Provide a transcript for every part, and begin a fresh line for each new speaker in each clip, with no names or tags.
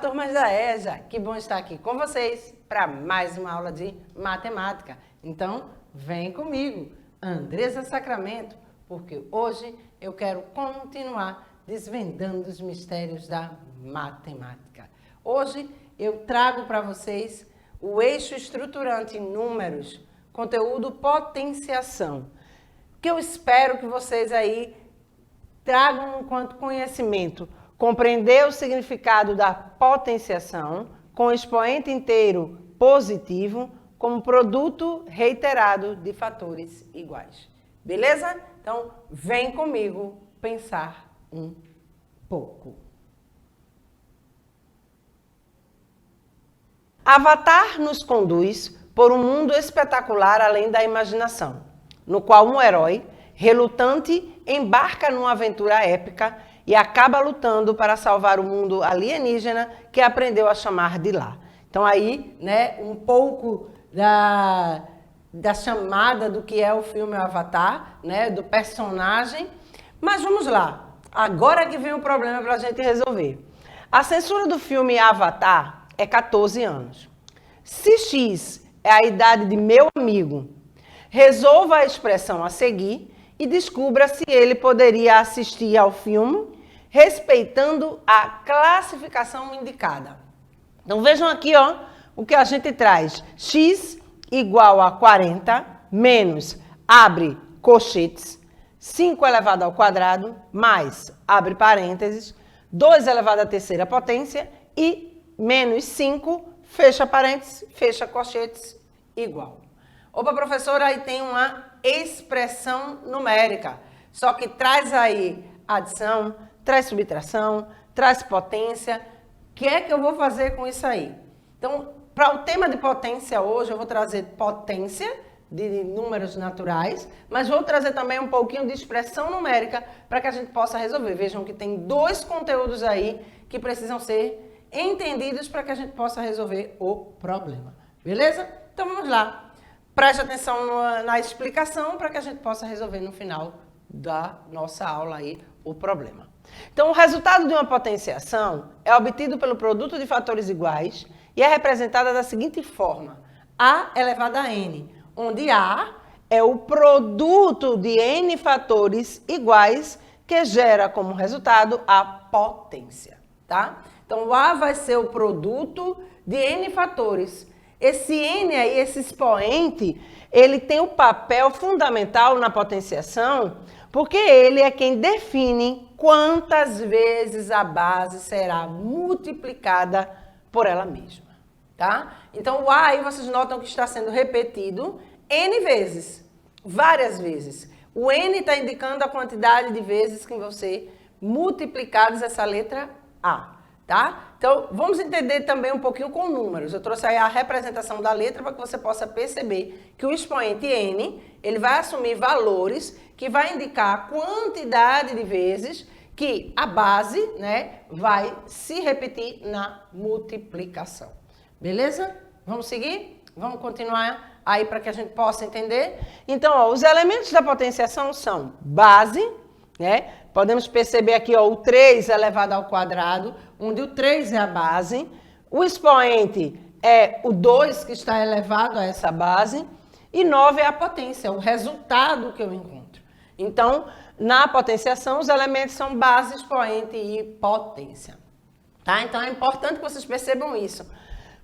turmas da EJA, que bom estar aqui com vocês para mais uma aula de matemática. Então, vem comigo, Andresa Sacramento, porque hoje eu quero continuar desvendando os mistérios da matemática. Hoje eu trago para vocês o eixo estruturante em números, conteúdo potenciação, que eu espero que vocês aí tragam enquanto conhecimento, compreender o significado da potenciação com expoente inteiro positivo como produto reiterado de fatores iguais. Beleza? Então, vem comigo pensar um pouco. Avatar nos conduz por um mundo espetacular além da imaginação, no qual um herói, relutante, embarca numa aventura épica e acaba lutando para salvar o mundo alienígena que aprendeu a chamar de lá. Então aí, né, um pouco da chamada do que é o filme Avatar, né, do personagem. Mas vamos lá, agora que vem o problema para a gente resolver. A censura do filme Avatar é 14 anos. Se X é a idade de meu amigo, resolva a expressão a seguir e descubra se ele poderia assistir ao filme respeitando a classificação indicada. Então vejam aqui, ó, o que a gente traz. X igual a 40 menos, abre colchetes, 5 elevado ao quadrado, mais, abre parênteses, 2 elevado à terceira potência e menos 5, fecha parênteses, fecha colchetes, igual. Opa, professora, aí tem uma expressão numérica, só que traz aí adição, traz subtração, traz potência. O que é que eu vou fazer com isso aí? Então, para o tema de potência hoje, eu vou trazer potência de números naturais, mas vou trazer também um pouquinho de expressão numérica para que a gente possa resolver. Vejam que tem dois conteúdos aí que precisam ser entendidos para que a gente possa resolver o problema. Beleza? Então, vamos lá. Preste atenção na explicação para que a gente possa resolver no final da nossa aula aí o problema. Então, o resultado de uma potenciação é obtido pelo produto de fatores iguais e é representada da seguinte forma: A elevado a N, onde A é o produto de N fatores iguais que gera como resultado a potência, tá? Então, o A vai ser o produto de N fatores. Esse N aí, esse expoente, ele tem um papel fundamental na potenciação, porque ele é quem define quantas vezes a base será multiplicada por ela mesma, tá? Então, o A aí vocês notam que está sendo repetido N vezes, várias vezes. O N está indicando a quantidade de vezes que vão ser multiplicadas essa letra A. Tá? Então, vamos entender também um pouquinho com números. Eu trouxe aí a representação da letra para que você possa perceber que o expoente N, ele vai assumir valores que vai indicar a quantidade de vezes que a base, né, vai se repetir na multiplicação. Beleza? Vamos seguir? Vamos continuar aí para que a gente possa entender? Então, ó, os elementos da potenciação são base, né? Podemos perceber aqui, ó, o 3 elevado ao quadrado, onde o 3 é a base. O expoente é o 2 que está elevado a essa base. E 9 é a potência, o resultado que eu encontro. Então, na potenciação, os elementos são base, expoente e potência. Tá? Então, é importante que vocês percebam isso.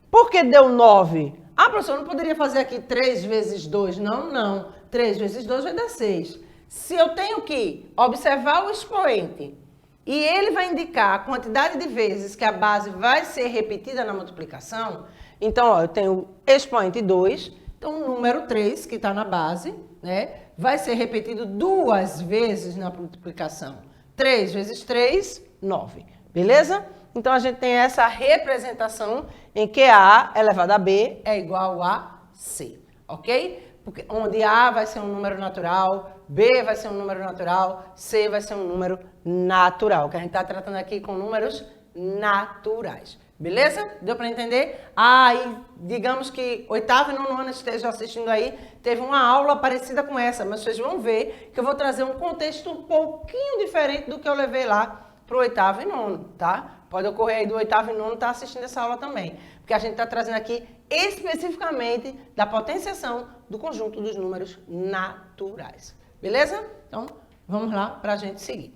Por que deu 9? Ah, professor, não poderia fazer aqui 3 vezes 2? Não, não. 3 vezes 2 vai dar 6. Se eu tenho que observar o expoente e ele vai indicar a quantidade de vezes que a base vai ser repetida na multiplicação, então, ó, eu tenho o expoente 2, então o número 3, que está na base, né, vai ser repetido 2 vezes na multiplicação. 3 vezes 3, 9. Beleza? Então, a gente tem essa representação em que A elevado a B é igual a C, ok? Porque onde A vai ser um número natural, B vai ser um número natural, C vai ser um número natural, que a gente está tratando aqui com números naturais. Beleza? Deu para entender? Ah, e digamos que oitavo e nono ano estejam assistindo aí, teve uma aula parecida com essa, mas vocês vão ver que eu vou trazer um contexto um pouquinho diferente do que eu levei lá para o oitavo e nono, tá? Pode ocorrer aí do oitavo e nono estar assistindo essa aula também, porque a gente está trazendo aqui especificamente da potenciação do conjunto dos números naturais. Beleza? Então, vamos lá para a gente seguir.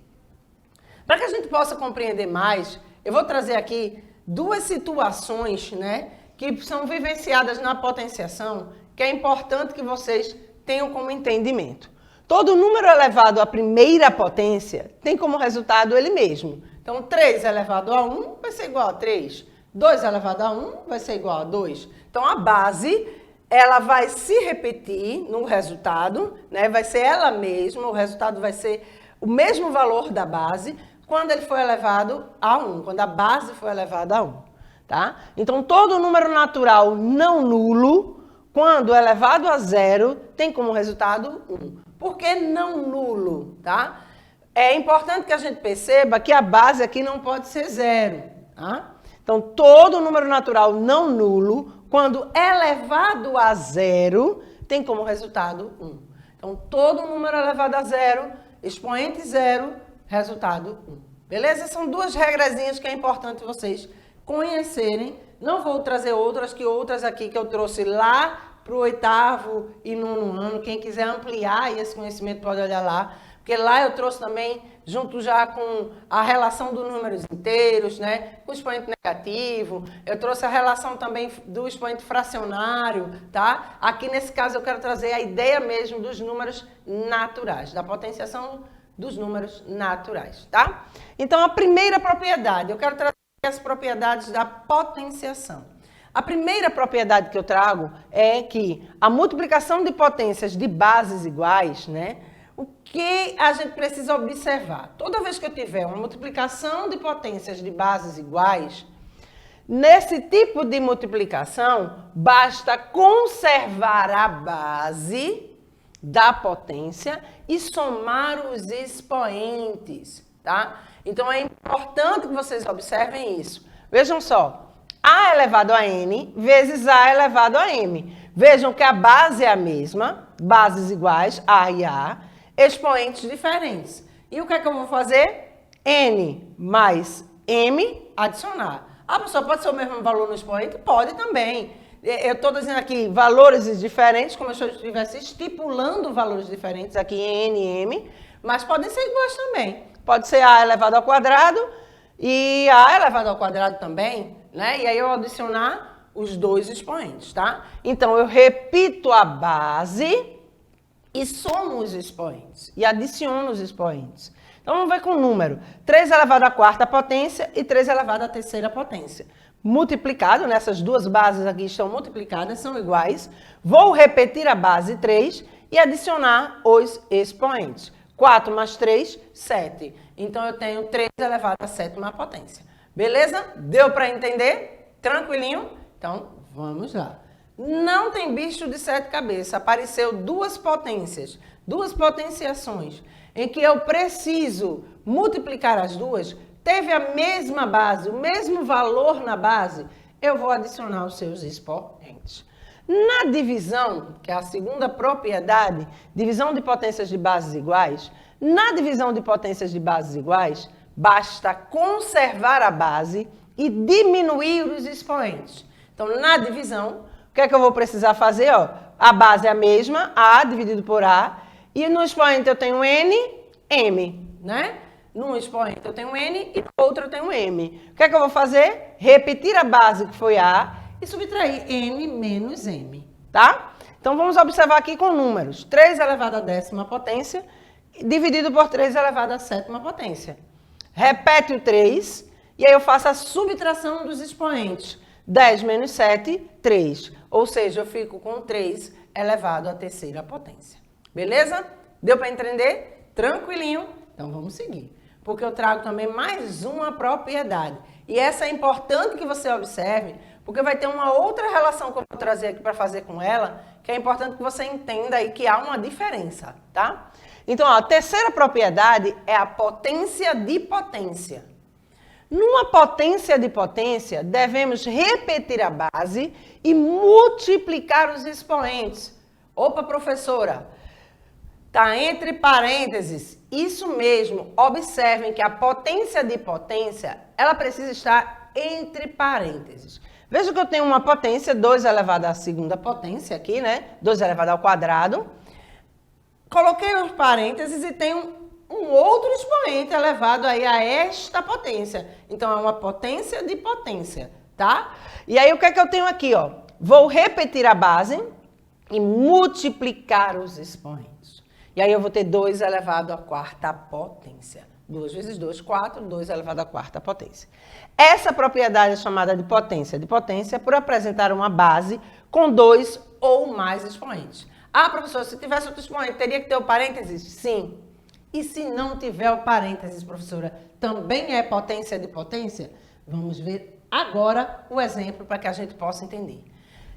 Para que a gente possa compreender mais, eu vou trazer aqui duas situações, né, que são vivenciadas na potenciação, que é importante que vocês tenham como entendimento. Todo número elevado à primeira potência tem como resultado ele mesmo. Então, 3 elevado a 1 vai ser igual a 3. 2 elevado a 1 vai ser igual a 2. Então, a base, ela vai se repetir no resultado, né? Vai ser ela mesma, o resultado vai ser o mesmo valor da base quando ele for elevado a 1, quando a base for elevada a 1. Tá? Então, todo número natural não nulo, quando elevado a 0, tem como resultado 1. Por que não nulo? Tá? É importante que a gente perceba que a base aqui não pode ser 0. Tá? Então, todo número natural não nulo, quando elevado a 0, tem como resultado 1. Então, todo número elevado a 0, expoente 0, resultado 1. Beleza? São duas regrazinhas que é importante vocês conhecerem. Não vou trazer outras aqui que eu trouxe lá para o oitavo e nono ano. Quem quiser ampliar esse conhecimento pode olhar lá. Porque lá eu trouxe também, junto já com a relação dos números inteiros, né? Com o expoente negativo. Eu trouxe a relação também do expoente fracionário, tá? Aqui nesse caso eu quero trazer a ideia mesmo dos números naturais, da potenciação dos números naturais, tá? Então, a primeira propriedade, eu quero trazer as propriedades da potenciação. A primeira propriedade que eu trago é que a multiplicação de potências de bases iguais, né? O que a gente precisa observar? Toda vez que eu tiver uma multiplicação de potências de bases iguais, nesse tipo de multiplicação, basta conservar a base da potência e somar os expoentes, tá? Então, é importante que vocês observem isso. Vejam só, A elevado a N vezes A elevado a M. Vejam que a base é a mesma, bases iguais, A e A, expoentes diferentes. E o que é que eu vou fazer? N mais M adicionar. Ah, pessoal, pode ser o mesmo valor no expoente? Pode também. Eu estou dizendo aqui valores diferentes, como se eu estivesse estipulando valores diferentes aqui em N e M, mas podem ser iguais também. Pode ser A elevado ao quadrado e A elevado ao quadrado também, né? E aí eu adicionar os dois expoentes, tá? Então, eu repito a base e somo os expoentes, e adiciono os expoentes. Então, vamos ver com o número. 3 elevado à quarta potência e 3 elevado à terceira potência. Multiplicado, nessas duas bases aqui estão multiplicadas, são iguais. Vou repetir a base 3 e adicionar os expoentes. 4 mais 3, 7. Então, eu tenho 3 elevado à sétima potência. Beleza? Deu para entender? Tranquilinho? Então, vamos lá. Não tem bicho de 7 cabeças. Apareceu duas potências, duas potenciações, em que eu preciso multiplicar as duas. Teve a mesma base, o mesmo valor na base, eu vou adicionar os seus expoentes. Na divisão, que é a segunda propriedade, divisão de potências de bases iguais, na divisão de potências de bases iguais, basta conservar a base e diminuir os expoentes. Então, na divisão, o que é que eu vou precisar fazer? Ó, a base é a mesma, A dividido por A, e no expoente eu tenho N, M, né? Num expoente eu tenho N e no outro eu tenho M. O que é que eu vou fazer? Repetir a base que foi A e subtrair N menos M, tá? Então, vamos observar aqui com números. 3 elevado à décima potência dividido por 3 elevado à sétima potência. Repete o 3 e aí eu faço a subtração dos expoentes. 10 menos 7, 3. Ou seja, eu fico com 3 elevado à terceira potência. Beleza? Deu para entender? Tranquilinho? Então, vamos seguir. Porque eu trago também mais uma propriedade. E essa é importante que você observe, porque vai ter uma outra relação que eu vou trazer aqui para fazer com ela, que é importante que você entenda aí que há uma diferença, tá? Então, ó, a terceira propriedade é a potência de potência. Numa potência de potência, devemos repetir a base e multiplicar os expoentes. Opa, professora! Tá entre parênteses, isso mesmo, observem que a potência de potência, ela precisa estar entre parênteses. Veja que eu tenho uma potência, 2 elevado à segunda potência aqui, né? 2 elevado ao quadrado. Coloquei os parênteses e tenho um outro expoente elevado aí a esta potência. Então, é uma potência de potência, tá? E aí, o que é que eu tenho aqui, ó? Vou repetir a base e multiplicar os expoentes. E aí, eu vou ter 2 elevado à quarta potência. 2 vezes 2, 4, 2 elevado à quarta potência. Essa propriedade é chamada de potência por apresentar uma base com 2 ou mais expoentes. Ah, professor, se tivesse outro expoente, teria que ter o parênteses? Sim. E se não tiver o parênteses, professora, também é potência de potência? Vamos ver agora o exemplo para que a gente possa entender.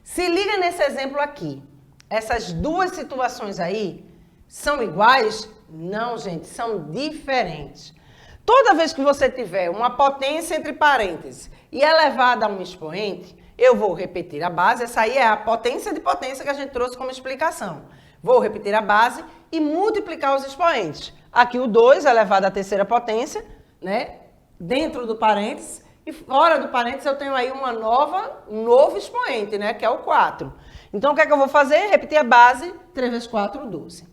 Se liga nesse exemplo aqui. Essas duas situações aí são iguais? Não, gente, são diferentes. Toda vez que você tiver uma potência entre parênteses e elevada a um expoente, eu vou repetir a base. Essa aí é a potência de potência que a gente trouxe como explicação. Vou repetir a base e multiplicar os expoentes. Aqui o 2 elevado à terceira potência, né? Dentro do parênteses. E fora do parênteses eu tenho aí um novo expoente, né? Que é o 4. Então o que é que eu vou fazer? Repetir a base, 3 vezes 4, 12.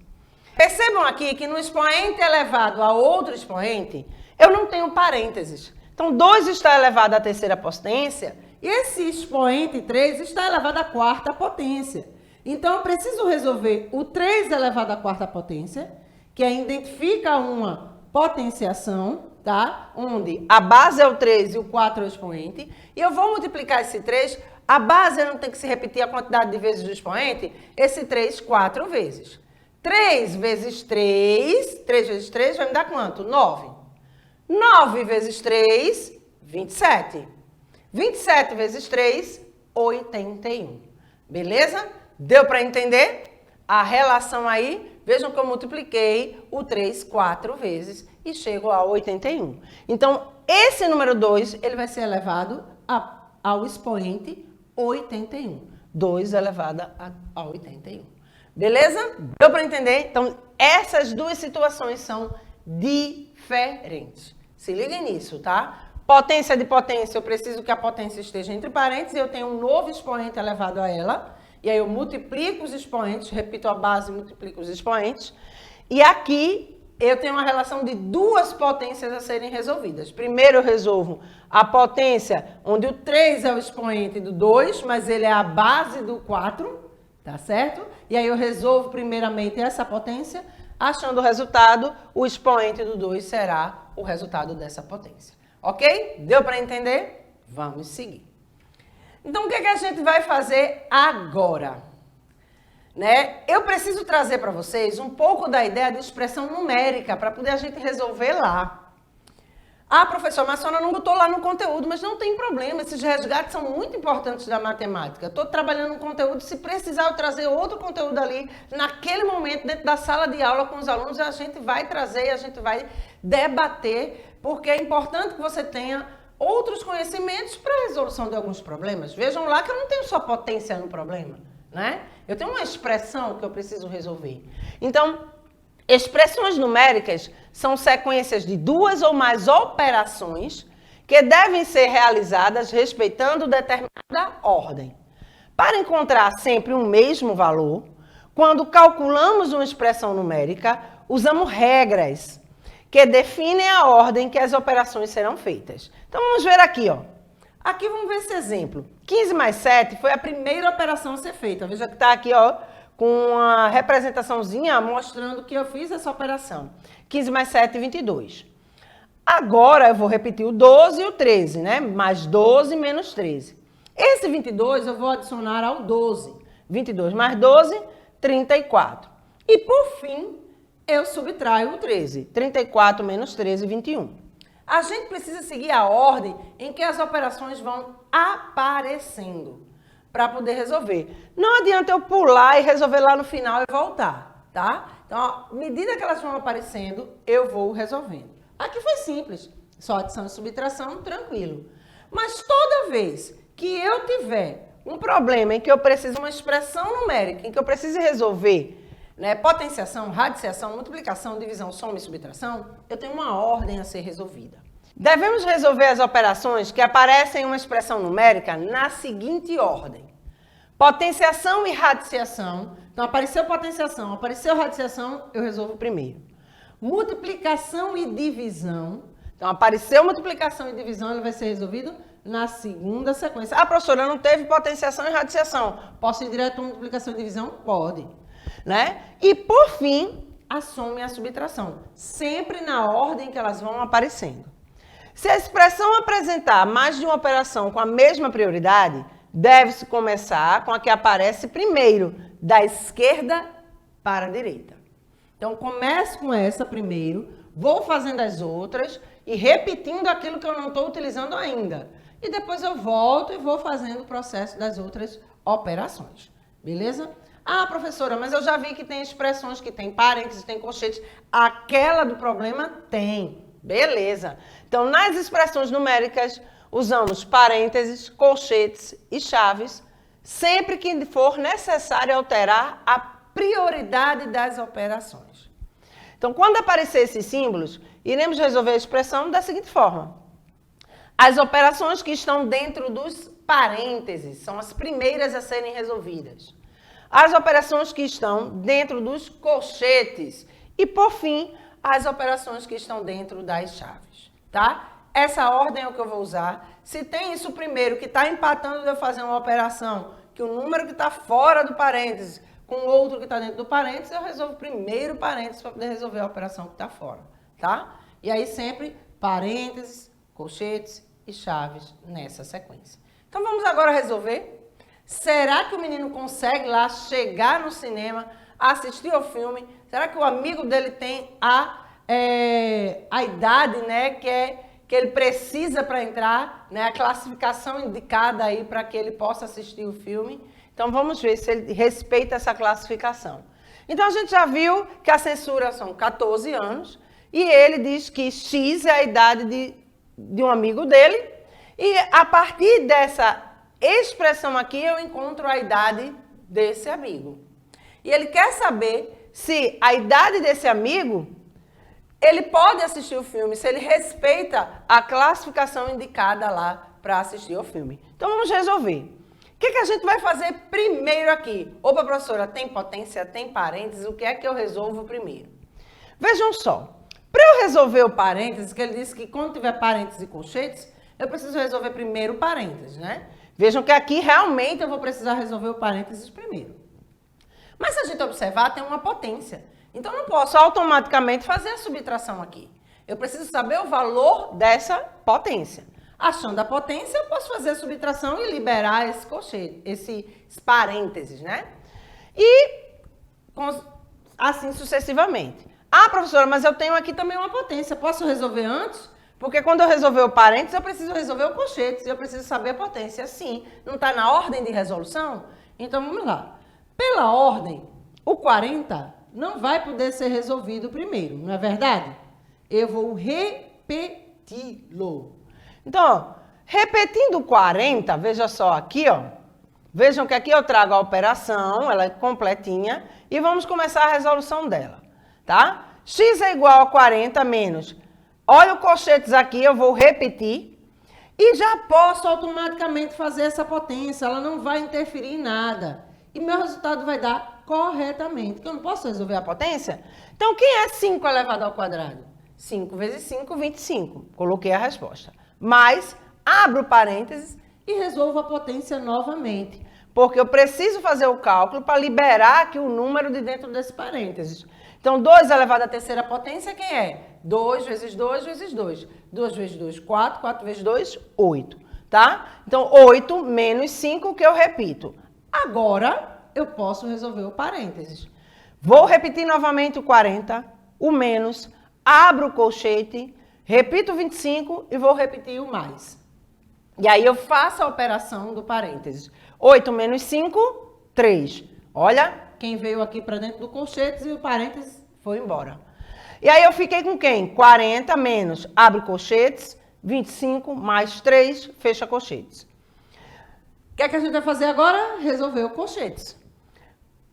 Percebam aqui que no expoente elevado a outro expoente, eu não tenho parênteses. Então 2 está elevado à terceira potência e esse expoente 3 está elevado à quarta potência. Então eu preciso resolver o 3 elevado à quarta potência, que identifica uma potenciação, tá? Onde a base é o 3 e o 4 é o expoente. E eu vou multiplicar esse 3. A base não tem que se repetir a quantidade de vezes do expoente. Esse 3, 4 vezes. 3 vezes 3, 3 vezes 3 vai me dar quanto? 9. 9 vezes 3, 27. 27 vezes 3, 81. Beleza? Deu para entender? A relação aí, vejam que eu multipliquei o 3 4 vezes e chego a 81. Então, esse número 2, ele vai ser elevado ao expoente 81. 2 elevado a 81. Beleza? Deu para entender? Então, essas duas situações são diferentes. Se liguem nisso, tá? Potência de potência, eu preciso que a potência esteja entre parênteses, eu tenho um novo expoente elevado a ela, e aí eu multiplico os expoentes, repito a base, multiplico os expoentes, e aqui eu tenho uma relação de duas potências a serem resolvidas. Primeiro eu resolvo a potência onde o 3 é o expoente do 2, mas ele é a base do 4, tá certo? E aí eu resolvo primeiramente essa potência, achando o resultado, o expoente do 2 será o resultado dessa potência. Ok? Deu para entender? Vamos seguir. Então, o que é que a gente vai fazer agora? Né? Eu preciso trazer para vocês um pouco da ideia de expressão numérica para poder a gente resolver lá. Ah, professor, mas a senhora não botou lá no conteúdo, mas não tem problema, esses resgates são muito importantes da matemática. Estou trabalhando no conteúdo, se precisar eu trazer outro conteúdo ali, naquele momento, dentro da sala de aula com os alunos, a gente vai trazer, a gente vai debater, porque é importante que você tenha outros conhecimentos para a resolução de alguns problemas. Vejam lá que eu não tenho só potência no problema, né? Eu tenho uma expressão que eu preciso resolver. Então, expressões numéricas são sequências de duas ou mais operações que devem ser realizadas respeitando determinada ordem. Para encontrar sempre um mesmo valor, quando calculamos uma expressão numérica, usamos regras que definem a ordem que as operações serão feitas. Então, vamos ver aqui, ó. Aqui vamos ver esse exemplo. 15 mais 7 foi a primeira operação a ser feita. Veja que está aqui, ó, com uma representaçãozinha mostrando que eu fiz essa operação. 15 mais 7, 22. Agora eu vou repetir o 12 e o 13, né? Mais 12 menos 13. Esse 22 eu vou adicionar ao 12. 22 mais 12, 34. E por fim, eu subtraio o 13. 34 menos 13, 21. A gente precisa seguir a ordem em que as operações vão aparecendo para poder resolver. Não adianta eu pular e resolver lá no final e voltar, tá? Então, à medida que elas vão aparecendo, eu vou resolvendo. Aqui foi simples, só adição e subtração, tranquilo. Mas toda vez que eu tiver um problema em que eu preciso de uma expressão numérica, em que eu preciso resolver, né, potenciação, radiciação, multiplicação, divisão, soma e subtração, eu tenho uma ordem a ser resolvida. Devemos resolver as operações que aparecem em uma expressão numérica na seguinte ordem. Potenciação e radiciação. Então, apareceu potenciação, apareceu radiciação, eu resolvo primeiro. Multiplicação e divisão. Então, apareceu multiplicação e divisão, ele vai ser resolvido na segunda sequência. Ah, professora, não teve potenciação e radiciação. Posso ir direto para multiplicação e divisão? Pode. Né? E, por fim, a soma e a subtração. Sempre na ordem que elas vão aparecendo. Se a expressão apresentar mais de uma operação com a mesma prioridade, deve-se começar com a que aparece primeiro, da esquerda para a direita. Então, começo com essa primeiro, vou fazendo as outras e repetindo aquilo que eu não estou utilizando ainda. E depois eu volto e vou fazendo o processo das outras operações. Beleza? Ah, professora, mas eu já vi que tem expressões que tem parênteses, tem colchetes. Aquela do problema tem. Beleza. Então, nas expressões numéricas, usamos parênteses, colchetes e chaves, sempre que for necessário alterar a prioridade das operações. Então, quando aparecer esses símbolos, iremos resolver a expressão da seguinte forma. As operações que estão dentro dos parênteses são as primeiras a serem resolvidas. As operações que estão dentro dos colchetes e, por fim, as operações que estão dentro das chaves, tá? Essa ordem é o que eu vou usar. Se tem isso primeiro, que está empatando de eu fazer uma operação, que o número que está fora do parênteses com o outro que está dentro do parênteses, eu resolvo primeiro o parênteses para poder resolver a operação que está fora, tá? E aí sempre parênteses, colchetes e chaves nessa sequência. Então vamos agora resolver. Será que o menino consegue lá chegar no cinema, assistir ao filme? Será que o amigo dele tem a idade, né, que ele precisa para entrar, né, a classificação indicada aí para que ele possa assistir o filme? Então vamos ver se ele respeita essa classificação. Então a gente já viu que a censura são 14 anos e ele diz que X é a idade de um amigo dele e a partir dessa expressão aqui eu encontro a idade desse amigo. E ele quer saber se a idade desse amigo, ele pode assistir o filme, se ele respeita a classificação indicada lá para assistir ao filme. Então vamos resolver. O que a gente vai fazer primeiro aqui? Opa, professora, tem potência, tem parênteses, o que é que eu resolvo primeiro? Vejam só, para eu resolver o parênteses, que ele disse que quando tiver parênteses e colchetes, eu preciso resolver primeiro o parênteses, né? Vejam que aqui realmente eu vou precisar resolver o parênteses primeiro. Mas se a gente observar, tem uma potência. Então, eu não posso automaticamente fazer a subtração aqui. Eu preciso saber o valor dessa potência. Achando a potência, eu posso fazer a subtração e liberar esse colchete, esses parênteses, né? E assim sucessivamente. Ah, professora, mas eu tenho aqui também uma potência. Posso resolver antes? Porque quando eu resolver o parênteses, eu preciso resolver o colchete. Eu preciso saber a potência. Sim, não está na ordem de resolução? Então, vamos lá. Pela ordem, o 40 não vai poder ser resolvido primeiro, não é verdade? Eu vou repeti-lo. Então, ó, repetindo o 40, veja só aqui, ó. Vejam que aqui eu trago a operação, ela é completinha, e vamos começar a resolução dela, tá? X é igual a 40 menos... Olha o colchetes aqui, eu vou repetir. E já posso automaticamente fazer essa potência, ela não vai interferir em nada. E meu resultado vai dar corretamente. Porque eu não posso resolver a potência? Então, quem é 5 elevado ao quadrado? 5 vezes 5, 25. Coloquei a resposta. Mas, abro o parênteses e resolvo a potência novamente. Porque eu preciso fazer o cálculo para liberar aqui o número de dentro desse parênteses. Então, 2 elevado à terceira potência, quem é? 2 vezes 2 vezes 2. 2 vezes 2, 4. 4 vezes 2, 8. Tá? Então, 8 menos 5 que eu repito. Agora, eu posso resolver o parênteses. Vou repetir novamente o 40, o menos, abro o colchete, repito o 25 e vou repetir o mais. E aí, eu faço a operação do parênteses. 8 menos 5, 3. Olha, quem veio aqui para dentro do colchete e o parênteses foi embora. E aí eu fiquei com quem? 40 menos, abre colchetes, 25 mais 3, fecha colchetes. O que é que a gente vai fazer agora? Resolver o colchetes.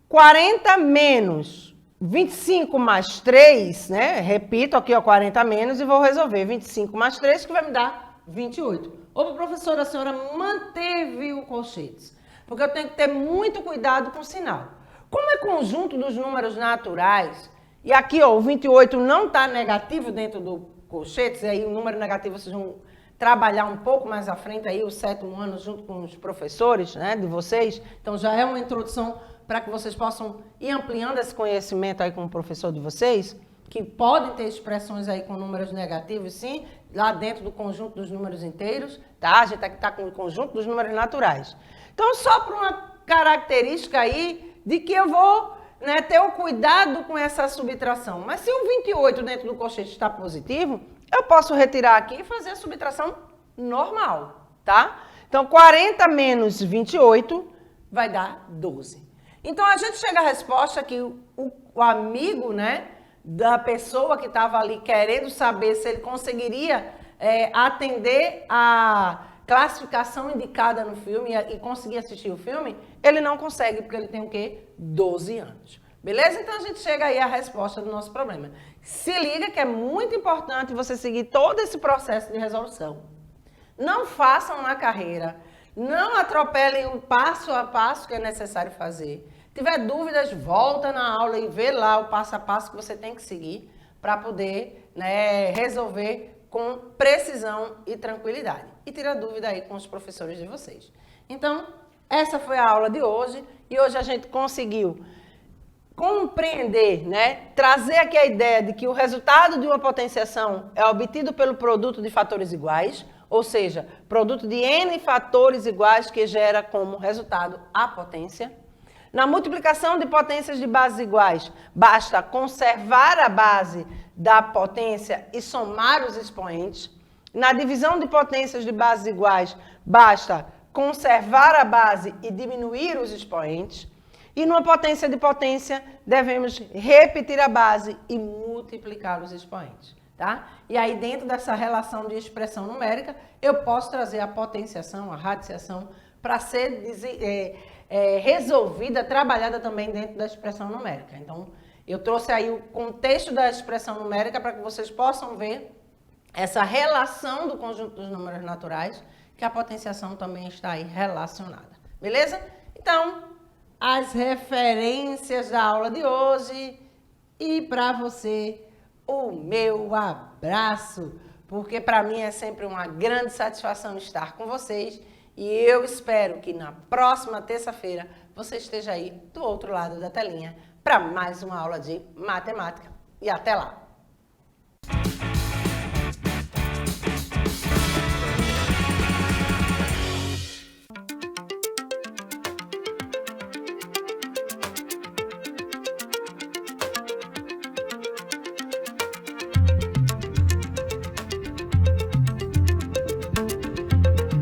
40 menos 25 mais 3, né? Repito aqui, ó, 40 menos e vou resolver 25 mais 3, que vai me dar 28. Ô, professora, a senhora manteve o colchetes, porque eu tenho que ter muito cuidado com o sinal. Como é conjunto dos números naturais, e aqui, ó, o 28 não está negativo dentro do colchetes, e aí o número negativo vocês vão trabalhar um pouco mais à frente aí, o 7º ano, junto com os professores, né, de vocês. Então, já é uma introdução para que vocês possam ir ampliando esse conhecimento aí com o professor de vocês, que podem ter expressões aí com números negativos, sim, lá dentro do conjunto dos números inteiros, tá? A gente está com o conjunto dos números naturais. Então, só por uma característica aí de que eu vou, né, ter o cuidado com essa subtração. Mas se o 28 dentro do colchete está positivo, eu posso retirar aqui e fazer a subtração normal, tá? Então, 40 menos 28 vai dar 12. Então, a gente chega à resposta que o amigo, né, da pessoa que estava ali querendo saber se ele conseguiria atender a classificação indicada no filme e conseguir assistir o filme, ele não consegue, porque ele tem o quê? 12 anos. Beleza? Então, a gente chega aí à resposta do nosso problema. Se liga que é muito importante você seguir todo esse processo de resolução. Não façam na carreira. Não atropelem o passo a passo que é necessário fazer. Se tiver dúvidas, volta na aula e vê lá o passo a passo que você tem que seguir para poder, né, resolver com precisão e tranquilidade. E tira dúvida aí com os professores de vocês. Então, essa foi a aula de hoje. E hoje a gente conseguiu compreender, né, trazer aqui a ideia de que o resultado de uma potenciação é obtido pelo produto de fatores iguais, ou seja, produto de N fatores iguais que gera como resultado a potência. Na multiplicação de potências de bases iguais, basta conservar a base da potência e somar os expoentes. Na divisão de potências de bases iguais, basta conservar a base e diminuir os expoentes. E numa potência de potência, devemos repetir a base e multiplicar os expoentes. Tá? E aí, dentro dessa relação de expressão numérica, eu posso trazer a potenciação, a radiciação, para ser resolvida, trabalhada também dentro da expressão numérica. Então, eu trouxe aí o contexto da expressão numérica para que vocês possam ver essa relação do conjunto dos números naturais, que a potenciação também está aí relacionada. Beleza? Então, as referências da aula de hoje e para você o meu abraço, porque para mim é sempre uma grande satisfação estar com vocês e eu espero que na próxima terça-feira você esteja aí do outro lado da telinha para mais uma aula de matemática. E até lá!